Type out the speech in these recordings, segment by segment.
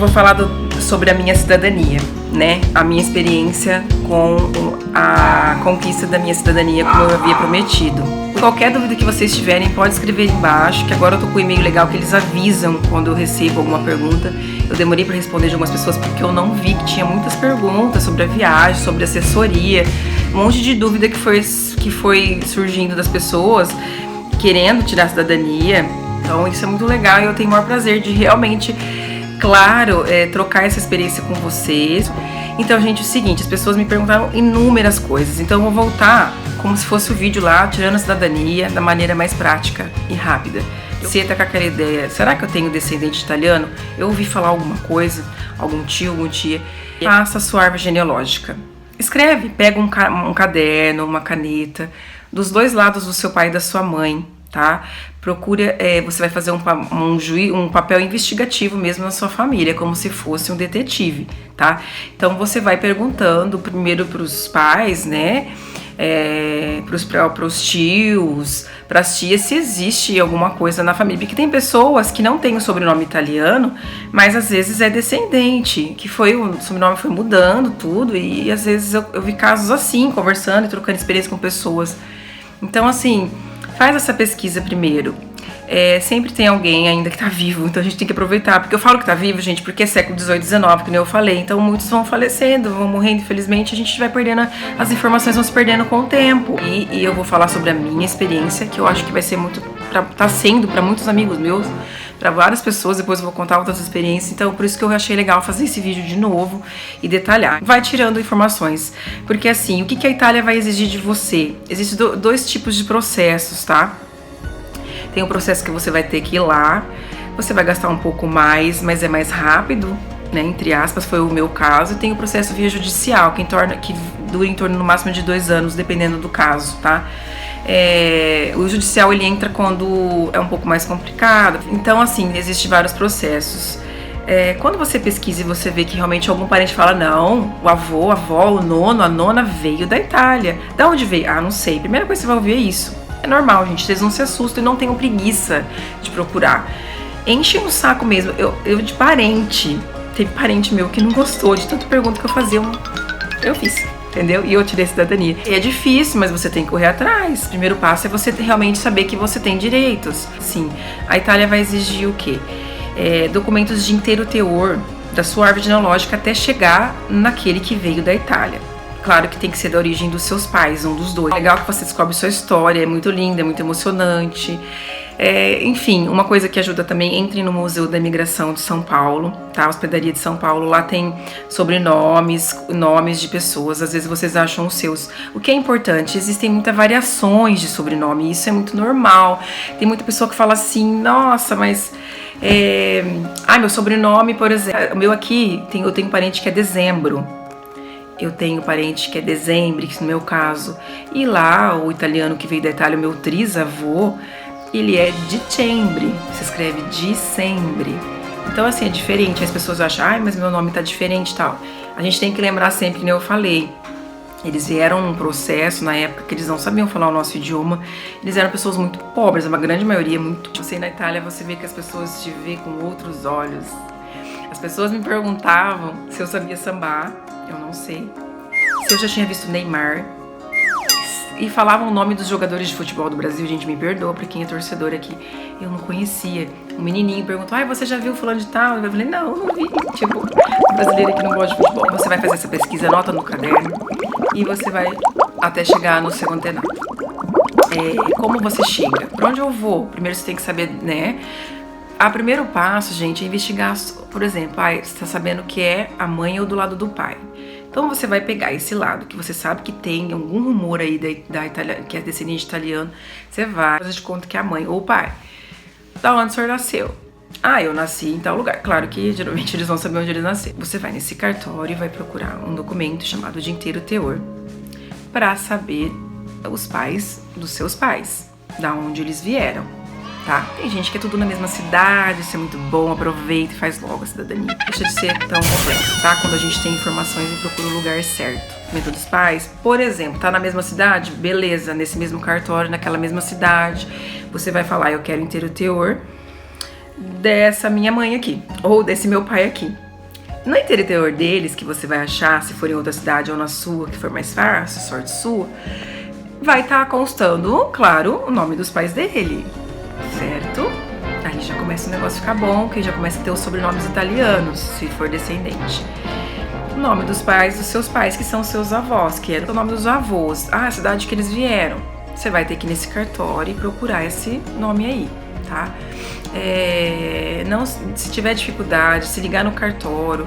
vou falar sobre a minha cidadania, né? A minha experiência com a conquista da minha cidadania, como eu havia prometido. Qualquer dúvida que vocês tiverem, pode escrever embaixo, que agora eu tô com o e-mail legal que eles avisam quando eu recebo alguma pergunta. Eu demorei para responder de algumas pessoas porque eu não vi que tinha muitas perguntas sobre a viagem, sobre assessoria, um monte de dúvida que foi surgindo das pessoas querendo tirar a cidadania. Então isso é muito legal e eu tenho o maior prazer de realmente, claro, trocar essa experiência com vocês. Então, gente, é o seguinte, as pessoas me perguntaram inúmeras coisas, então eu vou voltar como se fosse o vídeo lá, tirando a cidadania da maneira mais prática e rápida. Você tá com aquela ideia, será que eu tenho descendente italiano? Eu ouvi falar alguma coisa, algum tio, algum tia. Faça a sua árvore genealógica. Escreve, pega um caderno, uma caneta, dos dois lados do seu pai e da sua mãe, tá? Procura, você vai fazer um papel investigativo mesmo na sua família, como se fosse um detetive, tá? Então você vai perguntando primeiro pros pais, né? Pros tios, pras tias, se existe alguma coisa na família, porque tem pessoas que não têm o sobrenome italiano, mas às vezes é descendente, que o sobrenome foi mudando tudo, e às vezes eu vi casos assim, conversando e trocando experiência com pessoas. Então, assim, faz essa pesquisa primeiro. Sempre tem alguém ainda que tá vivo, então a gente tem que aproveitar. Porque eu falo que tá vivo, gente, porque é século XVIII, XIX, como eu falei. Então muitos vão falecendo, vão morrendo, infelizmente. A gente vai perdendo, as informações vão se perdendo com o tempo. E eu vou falar sobre a minha experiência, que eu acho que vai ser muito, tá sendo para muitos amigos meus, para várias pessoas. Depois eu vou contar outras experiências. Então por isso que eu achei legal fazer esse vídeo de novo e detalhar. Vai tirando informações. Porque assim, o que a Itália vai exigir de você? Existem dois tipos de processos, tá? Tem um processo que você vai ter que ir lá, você vai gastar um pouco mais, mas é mais rápido, né, entre aspas, foi o meu caso. E tem o processo via judicial, que dura em torno no máximo de 2 anos, dependendo do caso, tá? O judicial, ele entra quando é um pouco mais complicado. Então, assim, existem vários processos. Quando você pesquisa e você vê que realmente algum parente fala, não, o avô, a avó, o nono, a nona veio da Itália. Da onde veio? Ah, não sei. Primeira coisa que você vai ouvir é isso. É normal, gente, vocês não se assustem e não tenham preguiça de procurar. Enche um saco mesmo. Eu de parente, teve parente meu que não gostou de tanta pergunta que eu fazia, eu fiz, entendeu? E eu tirei a cidadania. E é difícil, mas você tem que correr atrás. O primeiro passo é você realmente saber que você tem direitos. Sim, a Itália vai exigir o quê? Documentos de inteiro teor da sua árvore genealógica até chegar naquele que veio da Itália. Claro que tem que ser da origem dos seus pais, um dos dois. É legal que você descobre sua história, é muito linda, é muito emocionante. Enfim, uma coisa que ajuda também, entre no Museu da Imigração de São Paulo, tá? Hospedaria de São Paulo, lá tem sobrenomes, nomes de pessoas, às vezes vocês acham os seus. O que é importante, existem muitas variações de sobrenome, e isso é muito normal. Tem muita pessoa que fala assim, nossa, mas... meu sobrenome, por exemplo, o meu aqui, eu tenho um parente que é Dezembro. Eu tenho parente que é dezembro, que no meu caso. E lá, o italiano que veio da Itália, o meu trisavô, ele é dicembre. Se escreve dicembre. Então, assim, é diferente. As pessoas acham, mas meu nome tá diferente e tal. A gente tem que lembrar sempre, que nem eu falei. Eles vieram num processo, na época, que eles não sabiam falar o nosso idioma. Eles eram pessoas muito pobres, uma grande maioria, muito... Você na Itália, você vê que as pessoas te vê com outros olhos. As pessoas me perguntavam se eu sabia sambar. Eu não sei. Se eu já tinha visto Neymar. E falavam o nome dos jogadores de futebol do Brasil. Gente, me perdoa pra quem é torcedor aqui. Eu não conhecia. Um menininho perguntou, você já viu fulano de tal? Eu falei, não vi. Tipo, brasileiro que não gosta de futebol. Você vai fazer essa pesquisa, anota no caderno. E você vai até chegar no seu antenato. Como você chega? Pra onde eu vou? Primeiro você tem que saber, né? O primeiro passo, gente, é investigar, por exemplo, você tá sabendo que é a mãe ou do lado do pai. Então você vai pegar esse lado, que você sabe que tem algum rumor aí da Itália, que é descendente italiano, você vai fazer de conta que é a mãe ou o pai. Da onde o senhor nasceu? Eu nasci em tal lugar. Claro que geralmente eles vão saber onde ele nasceu. Você vai nesse cartório e vai procurar um documento chamado de inteiro teor para saber os pais dos seus pais, da onde eles vieram. Tá? Tem gente que é tudo na mesma cidade, isso é muito bom, aproveita e faz logo a cidadania. Deixa de ser tão complexo, tá? Quando a gente tem informações e procura o lugar certo. Documento dos pais, por exemplo, tá na mesma cidade? Beleza, nesse mesmo cartório, naquela mesma cidade, você vai falar, eu quero inteiro teor dessa minha mãe aqui, ou desse meu pai aqui. No interior deles, que você vai achar, se for em outra cidade ou na sua, que for mais fácil, sorte sua, vai estar constando, claro, o nome dos pais dele, certo? Aí já começa o negócio a ficar bom, que já começa a ter os sobrenomes italianos, se for descendente. O nome dos pais dos seus pais, que são seus avós, que é o nome dos avós, a cidade que eles vieram. Você vai ter que ir nesse cartório e procurar esse nome aí, tá? Não, se tiver dificuldade, se ligar no cartório,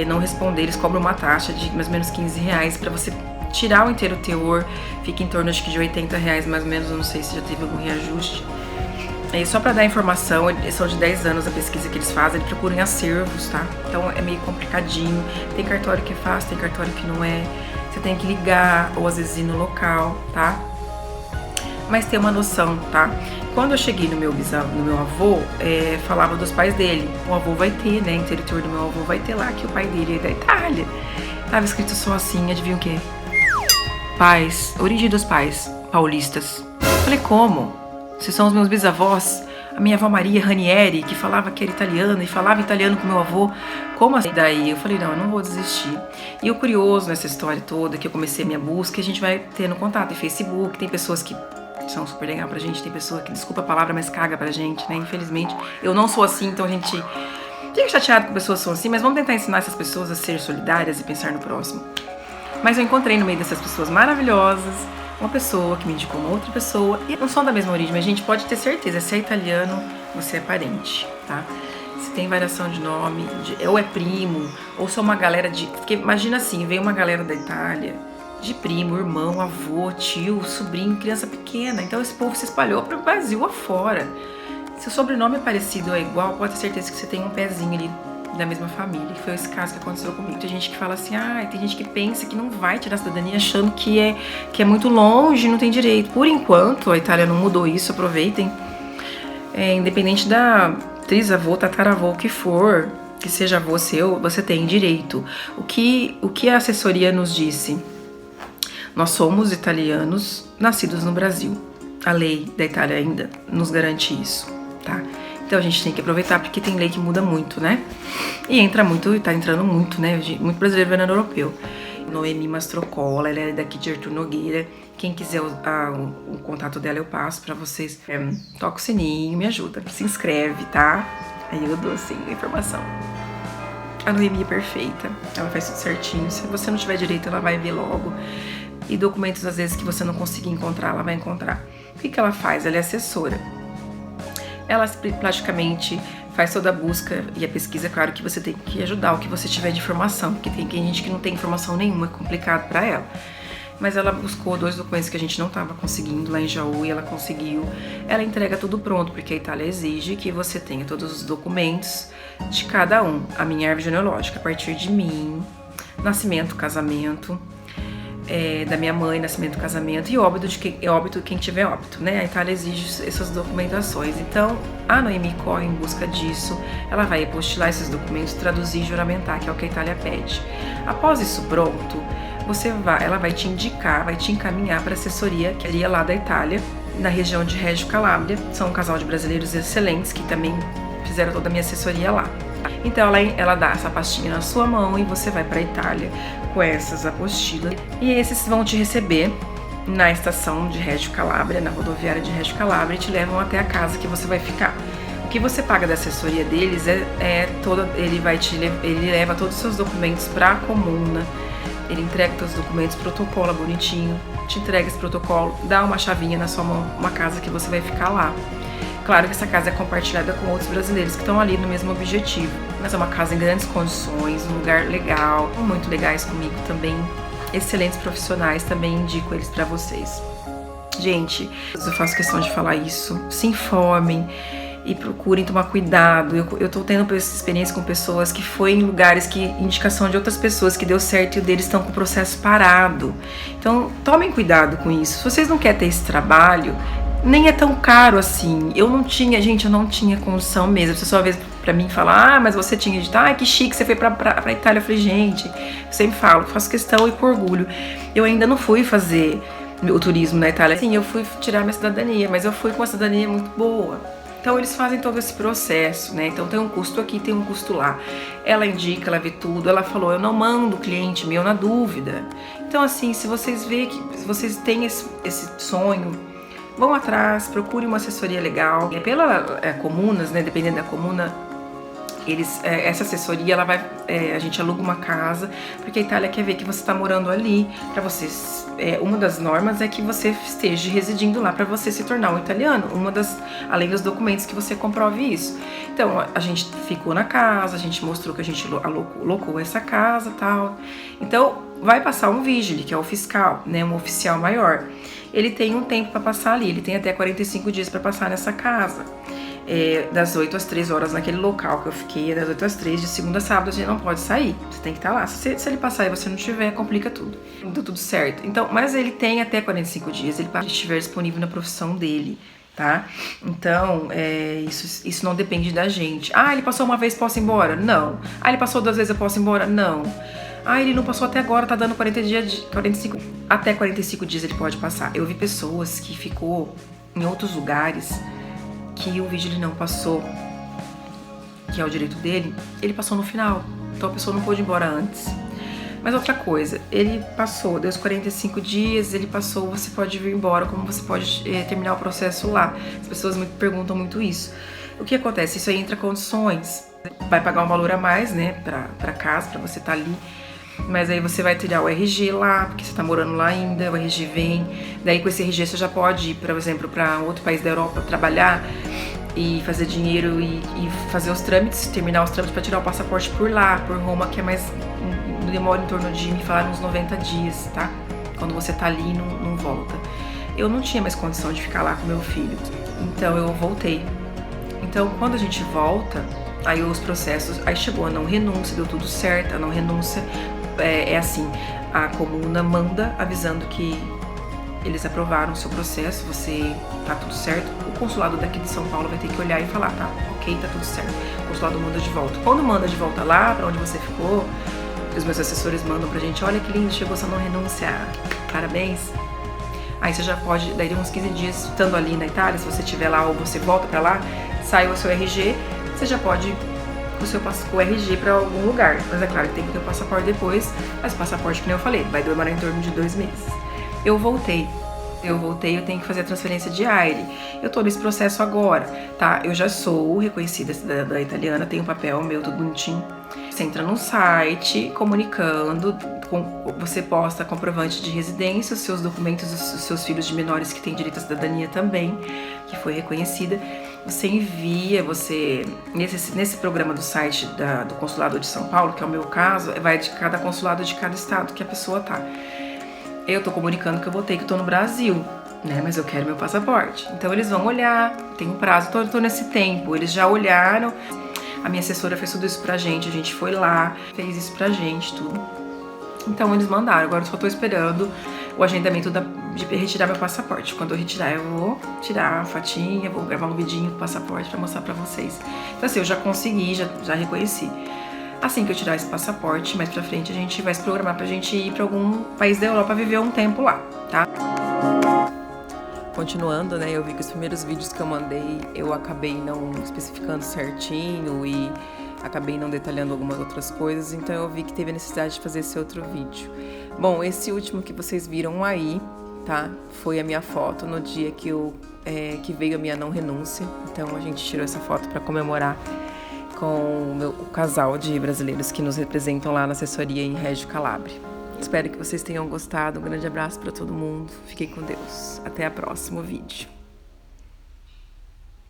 não responder, eles cobram uma taxa de mais ou menos R$15 para você tirar o inteiro teor, fica em torno acho que de R$80 mais ou menos, eu não sei se já teve algum reajuste. Só para dar informação, são de 10 anos a pesquisa que eles fazem, eles procuram em acervos, tá? Então é meio complicadinho, tem cartório que é fácil, tem cartório que não é, você tem que ligar ou às vezes ir no local, tá? Mas tem uma noção, tá? Quando eu cheguei no meu avô, falava dos pais dele. O avô vai ter, né? Interior do meu avô vai ter lá que o pai dele é da Itália. Tava escrito só assim, adivinha o quê? Pais, origem dos pais, paulistas. Falei, como? Vocês são os meus bisavós? A minha avó Maria Ranieri, que falava que era italiana e falava italiano com meu avô. Como assim? Daí eu falei, não, eu não vou desistir. E o curioso nessa história toda, que eu comecei a minha busca, a gente vai tendo contato em Facebook, tem pessoas que são super legal pra gente, tem pessoa que, desculpa a palavra, mas caga pra gente, né? Infelizmente, eu não sou assim, então a gente fica chateado que pessoas são assim, mas vamos tentar ensinar essas pessoas a ser solidárias e pensar no próximo. Mas eu encontrei no meio dessas pessoas maravilhosas uma pessoa que me indicou uma outra pessoa, e não são da mesma origem, mas a gente pode ter certeza, se é italiano, você é parente, tá? Se tem variação de nome, ou é primo, ou são uma galera de... Porque imagina assim, vem uma galera da Itália, de primo, irmão, avô, tio, sobrinho, criança pequena. Então esse povo se espalhou para o Brasil afora. Se o sobrenome é parecido ou é igual, pode ter certeza que você tem um pezinho ali da mesma família. Foi esse caso que aconteceu comigo. Tem gente que fala assim, tem gente que pensa que não vai tirar a cidadania achando que é muito longe, não tem direito. Por enquanto, a Itália não mudou isso, aproveitem. Independente da trisavô, tataravô, o que for, que seja avô seu, você tem direito. O que a assessoria nos disse? Nós somos italianos nascidos no Brasil. A lei da Itália ainda nos garante isso, tá? Então a gente tem que aproveitar porque tem lei que muda muito, né? E entra muito, tá entrando muito, né? Muito brasileiro virando europeu. Noemi Mastrocola, ela é daqui de Artur Nogueira. Quem quiser o contato dela eu passo pra vocês. Toca o sininho, me ajuda, se inscreve, tá? Aí eu dou assim a informação. A Noemi é perfeita, ela faz tudo certinho. Se você não tiver direito, ela vai ver logo. E documentos, às vezes, que você não conseguir encontrar, ela vai encontrar. O que ela faz? Ela é assessora. Ela praticamente faz toda a busca e a pesquisa. Claro que você tem que ajudar o que você tiver de informação, porque tem gente que não tem informação nenhuma, é complicado para ela. Mas ela buscou 2 documentos que a gente não estava conseguindo lá em Jaú e ela conseguiu. Ela entrega tudo pronto, porque a Itália exige que você tenha todos os documentos de cada um. A minha árvore genealógica, a partir de mim, nascimento, casamento, da minha mãe, nascimento, casamento e óbito de quem tiver óbito, né? A Itália exige essas documentações. Então, a Noemi corre em busca disso, ela vai apostilar esses documentos, traduzir e juramentar, que é o que a Itália pede. Após isso pronto, ela vai te indicar, vai te encaminhar para a assessoria que é lá da Itália, na região de Reggio Calabria. São um casal de brasileiros excelentes que também fizeram toda a minha assessoria lá. Então ela dá essa pastinha na sua mão e você vai para a Itália com essas apostilas. E esses vão te receber na estação de Reggio Calabria, na rodoviária de Reggio Calabria, e te levam até a casa que você vai ficar. O que você paga da assessoria deles ele leva todos os seus documentos para a comuna, ele entrega todos os documentos, protocola bonitinho, te entrega esse protocolo, dá uma chavinha na sua mão, uma casa que você vai ficar lá. Claro que essa casa é compartilhada com outros brasileiros que estão ali no mesmo objetivo, mas é uma casa em grandes condições, um lugar legal, muito legais comigo também, excelentes profissionais, também indico eles pra vocês. Gente, eu faço questão de falar isso, se informem e procurem tomar cuidado. Eu tô tendo essa experiência com pessoas que foi em lugares que, indicação de outras pessoas que deu certo e o deles estão com o processo parado. Então, tomem cuidado com isso. Se vocês não querem ter esse trabalho, nem é tão caro assim. Eu não tinha condição mesmo. Você só vez pra mim falar, mas você tinha de que chique, você foi pra Itália. Eu falei, gente, eu sempre falo, faço questão e com orgulho. Eu ainda não fui fazer o turismo na Itália. Sim, eu fui tirar minha cidadania, mas eu fui com uma cidadania muito boa. Então eles fazem todo esse processo, né? Então tem um custo aqui, tem um custo lá. Ela indica, ela vê tudo, ela falou, eu não mando o cliente meu na dúvida. Então assim, se vocês se vocês têm esse sonho, vão atrás, procure uma assessoria legal. Pela comunas, né? Dependendo da comuna, essa assessoria, ela vai, a gente aluga uma casa, porque a Itália quer ver que você está morando ali, para vocês. Uma das normas é que você esteja residindo lá para você se tornar um italiano. Além dos documentos que você comprove isso. Então, a gente ficou na casa, a gente mostrou que a gente alocou essa casa, tal. Então, vai passar um vigile, que é o fiscal, né, um oficial maior. Ele tem um tempo para passar ali, ele tem até 45 dias para passar nessa casa. Das 8 às 3 horas naquele local que eu fiquei, das 8 às 3, de segunda a sábado, a gente não pode sair. Você tem que estar lá. Se ele passar e você não tiver, complica tudo. Deu tudo certo. Então, mas ele tem até 45 dias, ele estiver disponível na profissão dele, tá? Então, isso não depende da gente. Ah, ele passou uma vez, posso ir embora? Não. Ah, ele passou 2 vezes, eu posso ir embora? Não. Ah, ele não passou até agora, tá dando 45. Até 45 dias ele pode passar. Eu vi pessoas que ficou em outros lugares que o vigílio não passou, que é o direito dele, ele passou no final. Então a pessoa não pôde ir embora antes. Mas outra coisa, ele passou, deu os 45 dias, ele passou, você pode vir embora, como você pode terminar o processo lá. As pessoas me perguntam muito isso. O que acontece? Isso aí entra condições. Vai pagar um valor a mais, né, pra casa, pra você estar ali. Mas aí você vai tirar o RG lá, porque você tá morando lá ainda, o RG vem. Daí com esse RG você já pode ir, por exemplo, para outro país da Europa trabalhar e fazer dinheiro e fazer os trâmites, terminar os trâmites para tirar o passaporte por lá, por Roma, que é mais, demora em torno de, me falaram, uns 90 dias, tá? Quando você tá ali e não volta. Eu não tinha mais condição de ficar lá com meu filho, então eu voltei. Então quando a gente volta, aí os processos, aí chegou a não renúncia, deu tudo certo, a não renúncia. Assim, a comuna manda avisando que eles aprovaram o seu processo, você tá tudo certo. O consulado daqui de São Paulo vai ter que olhar e falar, tá, ok, tá tudo certo. O consulado manda de volta. Quando manda de volta lá, pra onde você ficou, os meus assessores mandam pra gente, olha que lindo, chegou sua não renúncia, parabéns. Aí você já pode, daí uns 15 dias, estando ali na Itália, se você estiver lá ou você volta pra lá, sai o seu RG, você já pode com o RG para algum lugar. Mas é claro que tem que ter o passaporte depois, mas o passaporte, que nem eu falei, vai demorar em torno de 2 meses. Eu voltei, eu tenho que fazer a transferência de AIRE. Eu tô nesse processo agora, tá? Eu já sou reconhecida cidadã italiana, tenho um papel meu tudo bonitinho. Você entra num site comunicando, você posta comprovante de residência, os seus documentos, os seus filhos de menores que têm direito à cidadania também, que foi reconhecida. Você envia, nesse programa do site do Consulado de São Paulo, que é o meu caso, vai de cada consulado de cada estado que a pessoa tá. Eu tô comunicando que eu voltei, que eu tô no Brasil, né? Mas eu quero meu passaporte. Então eles vão olhar, tem um prazo, tô nesse tempo. Eles já olharam, a minha assessora fez tudo isso pra gente, a gente foi lá, fez isso pra gente, tudo. Então eles mandaram, agora eu só tô esperando o agendamento de retirar meu passaporte. Quando eu retirar, eu vou tirar a fotinha, vou gravar um vidinho do passaporte pra mostrar pra vocês. Então assim, eu já consegui, já reconheci. Assim que eu tirar esse passaporte, mais pra frente a gente vai se programar pra gente ir pra algum país da Europa viver um tempo lá, tá? Continuando, né, eu vi que os primeiros vídeos que eu mandei, eu acabei não especificando certinho e acabei não detalhando algumas outras coisas, então eu vi que teve a necessidade de fazer esse outro vídeo. Bom, esse último que vocês viram aí, tá, foi a minha foto no dia que veio a minha não renúncia, então a gente tirou essa foto para comemorar com o casal de brasileiros que nos representam lá na assessoria em Reggio Calabria. Espero que vocês tenham gostado, um grande abraço para todo mundo, fiquem com Deus, até o próximo vídeo.